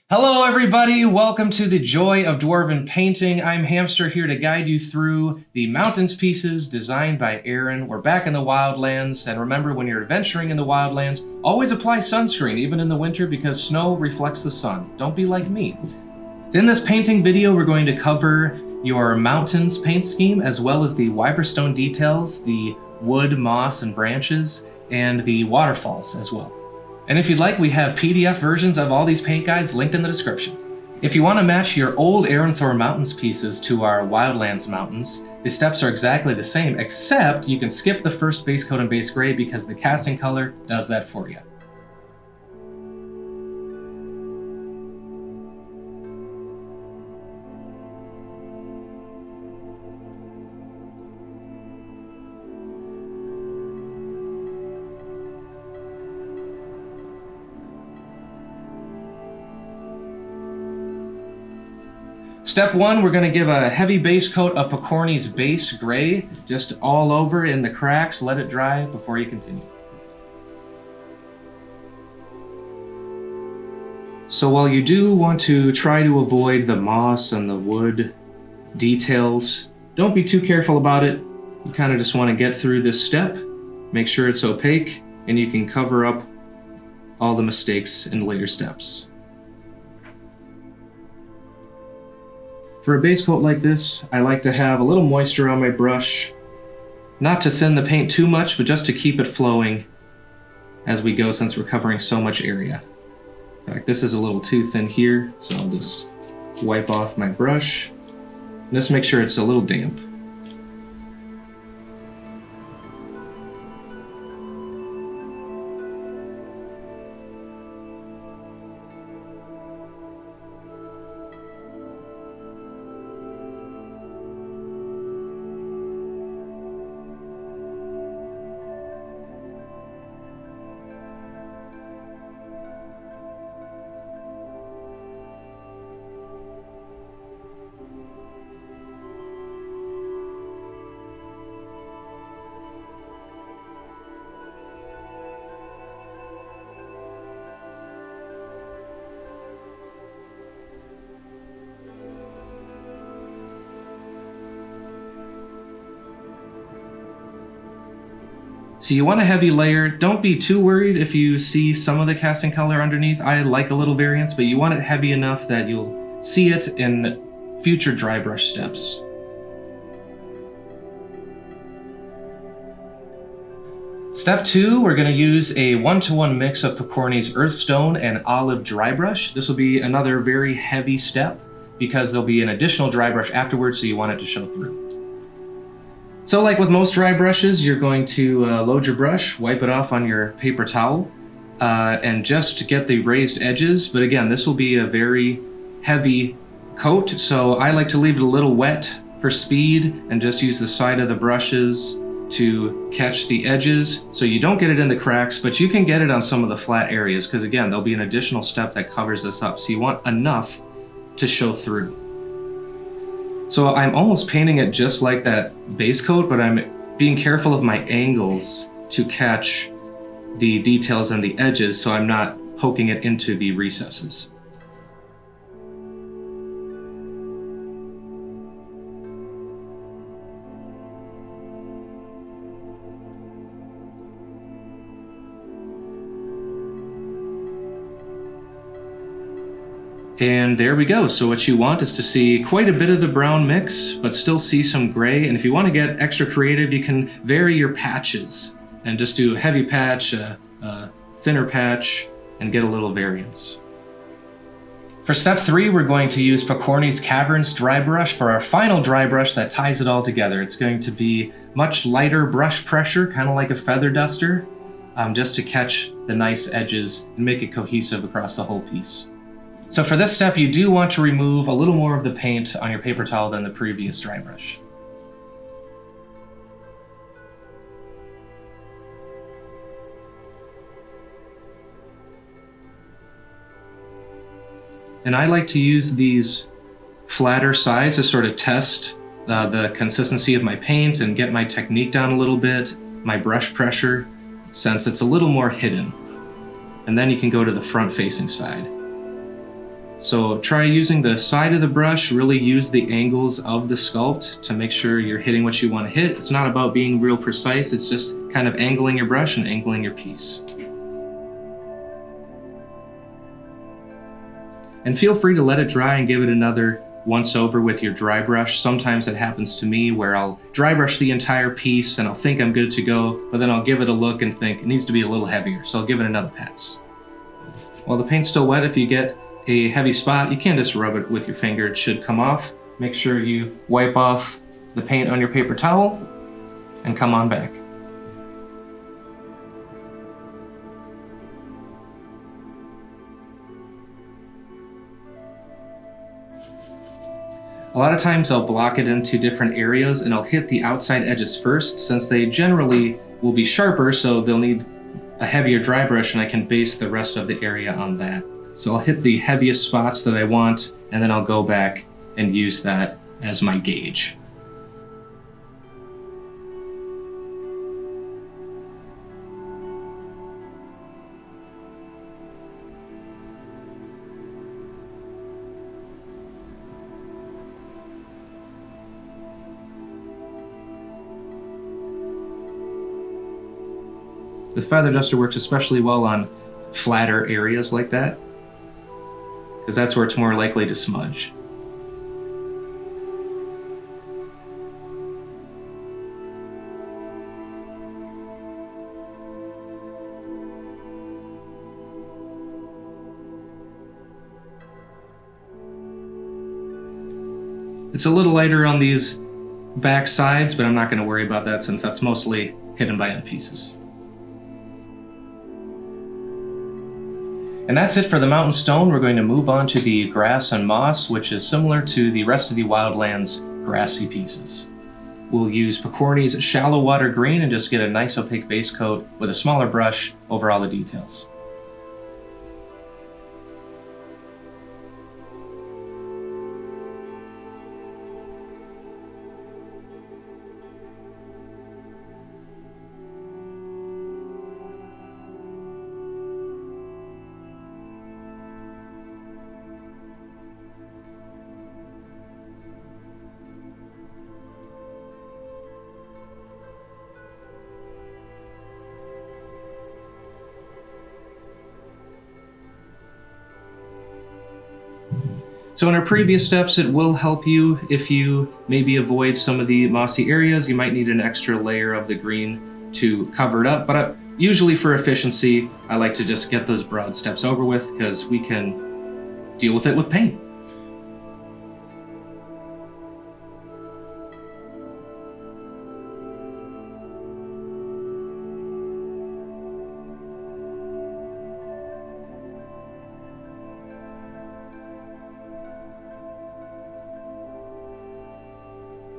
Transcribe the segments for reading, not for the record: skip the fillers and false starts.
Hello everybody, welcome to the Joy of Dwarven Painting. I'm Hamster here to guide you through the mountains pieces designed by Erin. We're back in the Wildlands, and remember when you're adventuring in the Wildlands, always apply sunscreen even in the winter because snow reflects the sun. Don't be like me. In this painting video, we're going to cover your mountains paint scheme as well as the Wyverstone details, the wood, moss, and branches, and the waterfalls as well. And if you'd like, we have PDF versions of all these paint guides linked in the description. If you want to match your old Erinthor mountains pieces to our Wildlands mountains, the steps are exactly the same, except you can skip the first base coat and base gray because the casting color does that for you. Step one, we're going to give a heavy base coat of Pokorny's base gray, just all over in the cracks. Let it dry before you continue. So while you do want to try to avoid the moss and the wood details, don't be too careful about it. You kind of just want to get through this step, make sure it's opaque, and you can cover up all the mistakes in later steps. For a base coat like this, I like to have a little moisture on my brush, not to thin the paint too much, but just to keep it flowing as we go since we're covering so much area. In fact, this is a little too thin here, so I'll just wipe off my brush. Just make sure it's a little damp. So you want a heavy layer. Don't be too worried if you see some of the casting color underneath. I like a little variance, but you want it heavy enough that you'll see it in future dry brush steps. Step two, we're going to use a 1-to-1 mix of Pokorny's Earthstone and Olive Drybrush. This will be another very heavy step because there'll be an additional dry brush afterwards, so you want it to show through. So like with most dry brushes, you're going to load your brush, wipe it off on your paper towel, and just get the raised edges. But again, this will be a very heavy coat, so I like to leave it a little wet for speed and just use the side of the brushes to catch the edges so you don't get it in the cracks, but you can get it on some of the flat areas because again, there'll be an additional step that covers this up. So you want enough to show through. So I'm almost painting it just like that base coat, but I'm being careful of my angles to catch the details on the edges so I'm not poking it into the recesses. And there we go. So what you want is to see quite a bit of the brown mix, but still see some gray. And if you want to get extra creative, you can vary your patches and just do a heavy patch, a thinner patch, and get a little variance. For step three, we're going to use Pokorny's Caverns dry brush for our final dry brush that ties it all together. It's going to be much lighter brush pressure, kind of like a feather duster, just to catch the nice edges and make it cohesive across the whole piece. So for this step, you do want to remove a little more of the paint on your paper towel than the previous dry brush. And I like to use these flatter sides to sort of test the consistency of my paint and get my technique down a little bit, my brush pressure, since it's a little more hidden. And then you can go to the front-facing side. So try using the side of the brush, really use the angles of the sculpt to make sure you're hitting what you want to hit. It's not about being real precise, it's just kind of angling your brush and angling your piece. And feel free to let it dry and give it another once over with your dry brush. Sometimes it happens to me where I'll dry brush the entire piece and I'll think I'm good to go, but then I'll give it a look and think it needs to be a little heavier, so I'll give it another pass. While the paint's still wet, if you get a heavy spot, you can't just rub it with your finger, it should come off. Make sure you wipe off the paint on your paper towel and come on back. A lot of times I'll block it into different areas and I'll hit the outside edges first, since they generally will be sharper, so they'll need a heavier dry brush, and I can base the rest of the area on that. So I'll hit the heaviest spots that I want, and then I'll go back and use that as my gauge. The feather duster works especially well on flatter areas like that, because that's where it's more likely to smudge. It's a little lighter on these back sides, but I'm not going to worry about that since that's mostly hidden by end pieces. And that's it for the mountain stone. We're going to move on to the grass and moss, which is similar to the rest of the Wildlands grassy pieces. We'll use Pokorny's shallow water green and just get a nice opaque base coat with a smaller brush over all the details. So in our previous steps, it will help you if you maybe avoid some of the mossy areas. You might need an extra layer of the green to cover it up, but usually for efficiency, I like to just get those broad steps over with because we can deal with it with paint.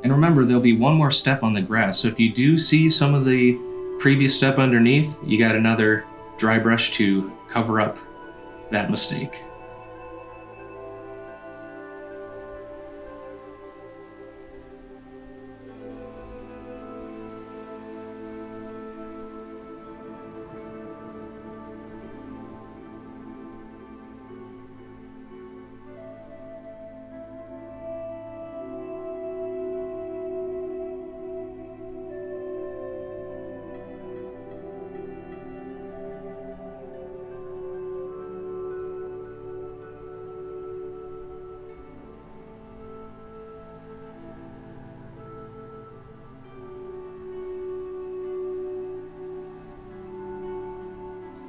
And remember, there'll be one more step on the grass, so if you do see some of the previous step underneath, you got another dry brush to cover up that mistake.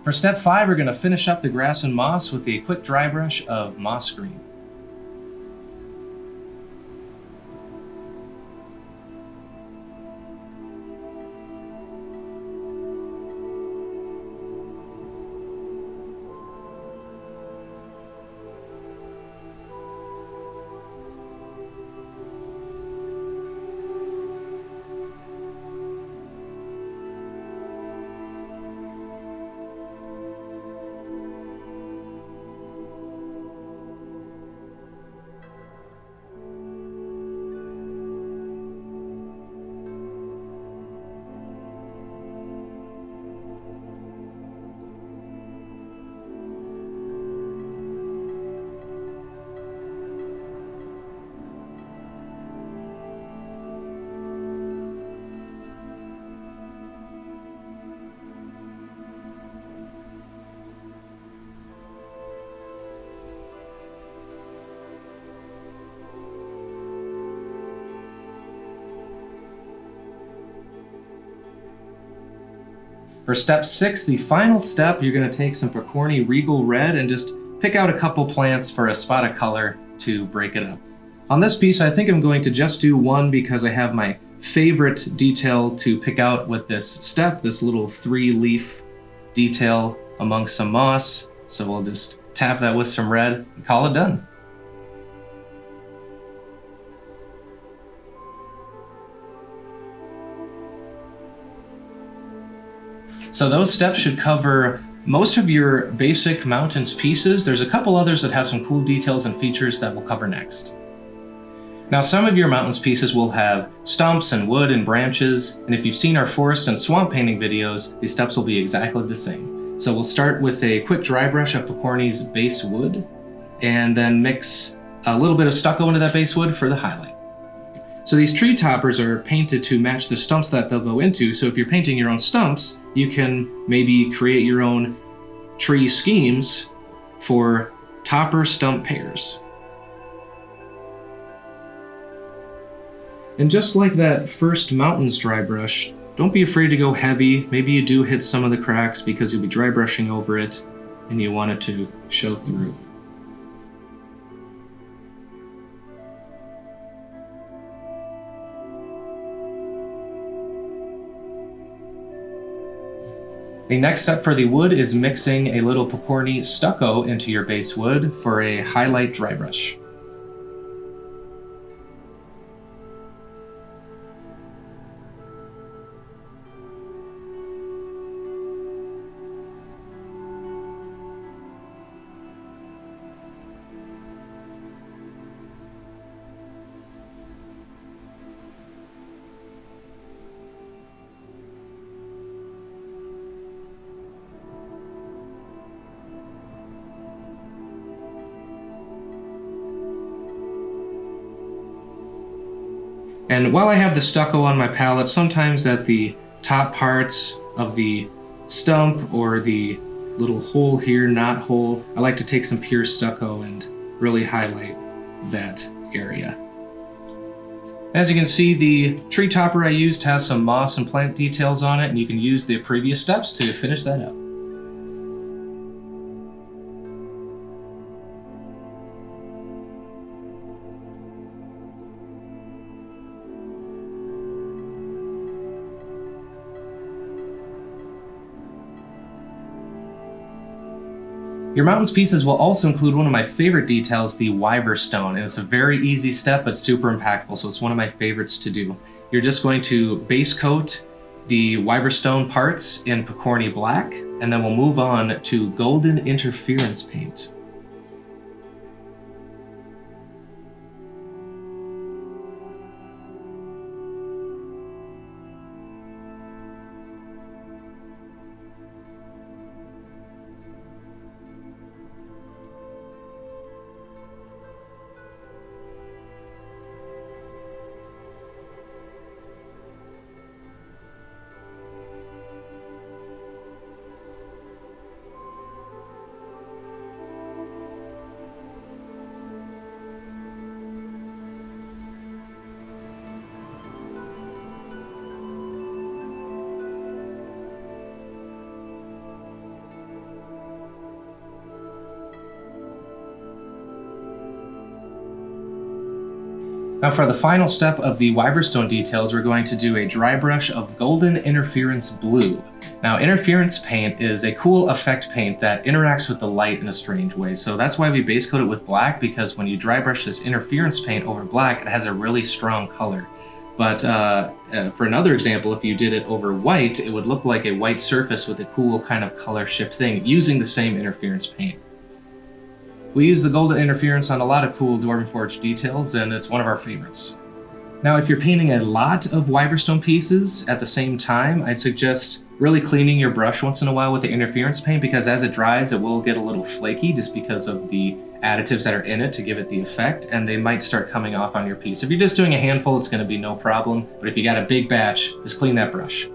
For step 5, we're going to finish up the grass and moss with a quick dry brush of moss green. For step 6, the final step, you're going to take some Pokorny Regal Red and just pick out a couple plants for a spot of color to break it up. On this piece, I think I'm going to just do one because I have my favorite detail to pick out with this step, this little 3-leaf detail amongst some moss. So we'll just tap that with some red and call it done. So those steps should cover most of your basic mountains pieces. There's a couple others that have some cool details and features that we'll cover next. Now, some of your mountains pieces will have stumps and wood and branches, and if you've seen our forest and swamp painting videos, these steps will be exactly the same. So we'll start with a quick dry brush of Pokorny's base wood, and then mix a little bit of stucco into that base wood for the highlight. So these tree toppers are painted to match the stumps that they'll go into, so if you're painting your own stumps, you can maybe create your own tree schemes for topper stump pairs. And just like that first mountains dry brush, don't be afraid to go heavy. Maybe you do hit some of the cracks because you'll be dry brushing over it and you want it to show through. The next step for the wood is mixing a little Pokorny stucco into your base wood for a highlight dry brush. And while I have the stucco on my palette, sometimes at the top parts of the stump or the little hole here, knot hole, I like to take some pure stucco and really highlight that area. As you can see, the tree topper I used has some moss and plant details on it, and you can use the previous steps to finish that up. Your mountains pieces will also include one of my favorite details, the Wyverstone, and it's a very easy step but super impactful, so it's one of my favorites to do. You're just going to base coat the Wyverstone parts in Pokorny Black, and then we'll move on to Golden Interference Paint. Now for the final step of the Wyverstone details, we're going to do a dry brush of Golden Interference Blue. Now interference paint is a cool effect paint that interacts with the light in a strange way, so that's why we base coat it with black, because when you dry brush this interference paint over black, it has a really strong color. But for another example, if you did it over white, it would look like a white surface with a cool kind of color shift thing using the same interference paint. We use the Golden Interference on a lot of cool Dwarven Forge details, and it's one of our favorites. Now, if you're painting a lot of Wyverstone pieces at the same time, I'd suggest really cleaning your brush once in a while with the interference paint, because as it dries, it will get a little flaky just because of the additives that are in it to give it the effect, and they might start coming off on your piece. If you're just doing a handful, it's going to be no problem, but if you got a big batch, just clean that brush.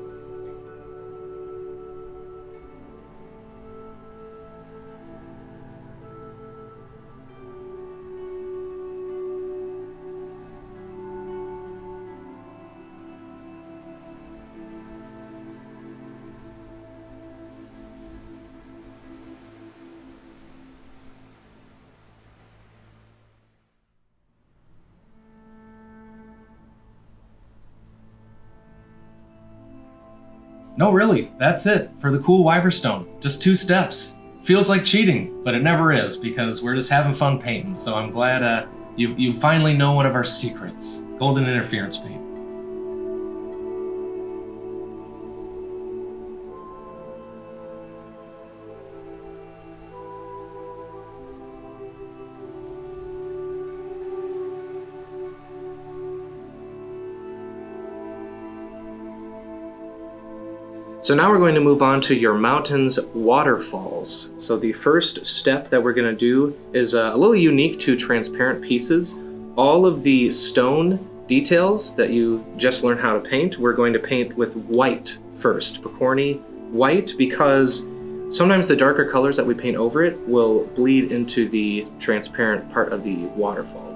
No, really, that's it for the cool Wyverstone. Just 2 steps. Feels like cheating, but it never is because we're just having fun painting. So I'm glad you finally know one of our secrets, golden interference paint. So now we're going to move on to your mountain's waterfalls. So the first step that we're going to do is a little unique to transparent pieces. All of the stone details that you just learned how to paint, we're going to paint with white first. Pokorny white, because sometimes the darker colors that we paint over it will bleed into the transparent part of the waterfall.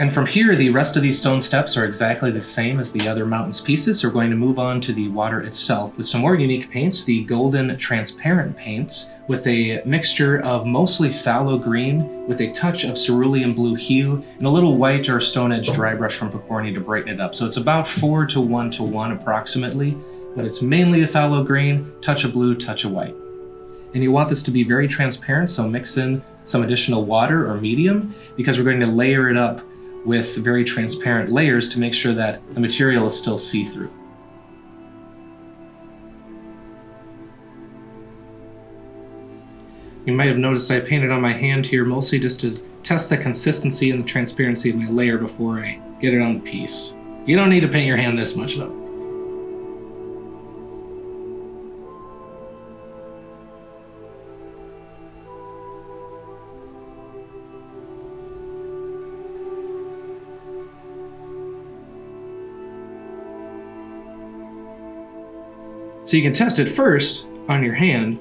And from here, the rest of these stone steps are exactly the same as the other mountain's pieces. So we're going to move on to the water itself with some more unique paints, the golden transparent paints with a mixture of mostly phthalo green with a touch of cerulean blue hue and a little white or stone edge Drybrush from Pokorny to brighten it up. So it's about 4 to 1 to 1 approximately, but it's mainly a phthalo green, touch of blue, touch of white. And you want this to be very transparent, so mix in some additional water or medium because we're going to layer it up with very transparent layers to make sure that the material is still see-through. You might have noticed I painted on my hand here mostly just to test the consistency and the transparency of my layer before I get it on the piece. You don't need to paint your hand this much though. So you can test it first on your hand,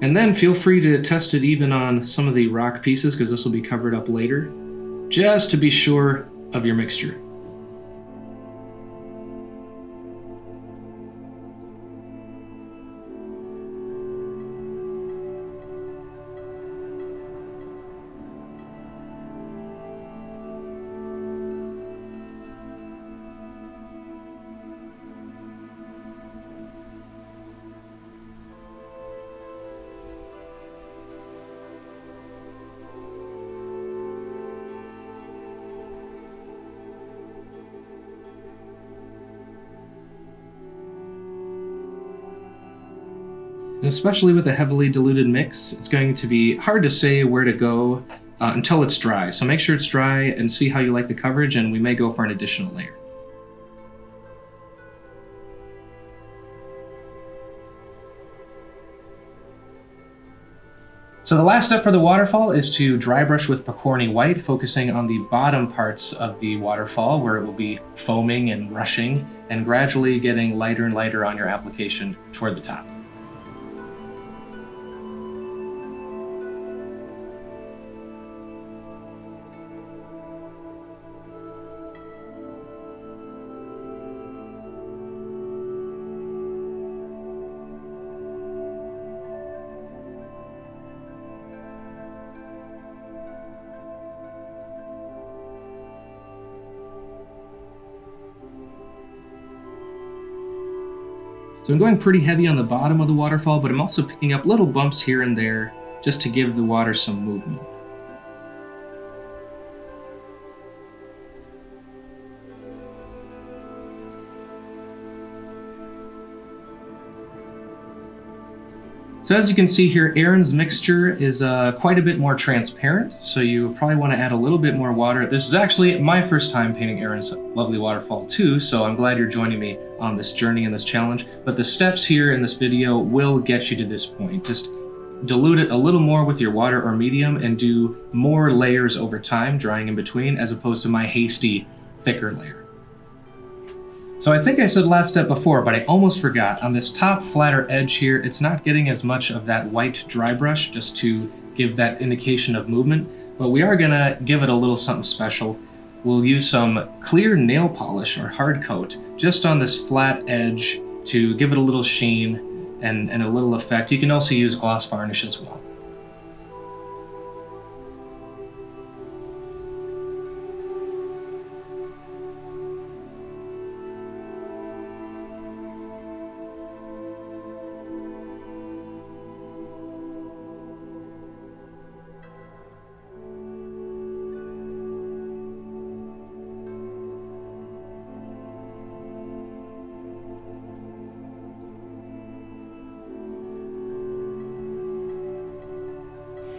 and then feel free to test it even on some of the rock pieces because this will be covered up later, just to be sure of your mixture. And especially with a heavily diluted mix, it's going to be hard to say where to go until it's dry. So make sure it's dry and see how you like the coverage, and we may go for an additional layer. So the last step for the waterfall is to dry brush with Pokorny white, focusing on the bottom parts of the waterfall where it will be foaming and rushing, and gradually getting lighter and lighter on your application toward the top. So I'm going pretty heavy on the bottom of the waterfall, but I'm also picking up little bumps here and there just to give the water some movement. So as you can see here, Erin's mixture is quite a bit more transparent, so you probably want to add a little bit more water. This is actually my first time painting Erin's lovely waterfall too, so I'm glad you're joining me on this journey and this challenge. But the steps here in this video will get you to this point. Just dilute it a little more with your water or medium and do more layers over time, drying in between, as opposed to my hasty, thicker layer. So I think I said last step before, but I almost forgot. On this top flatter edge here, it's not getting as much of that white dry brush just to give that indication of movement, but we are gonna give it a little something special. We'll use some clear nail polish or hard coat just on this flat edge to give it a little sheen and a little effect. You can also use gloss varnish as well.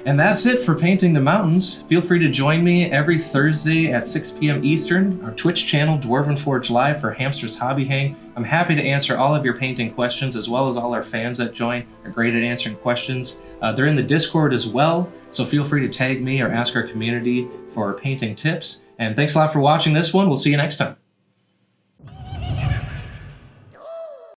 And that's it for painting the mountains. Feel free to join me every Thursday at 6 p.m. Eastern, our Twitch channel, Dwarven Forge Live, for Hamster's Hobby Hang. I'm happy to answer all of your painting questions, as well as all our fans that join are great at answering questions. They're in the Discord as well, so feel free to tag me or ask our community for painting tips. And thanks a lot for watching this one. We'll see you next time.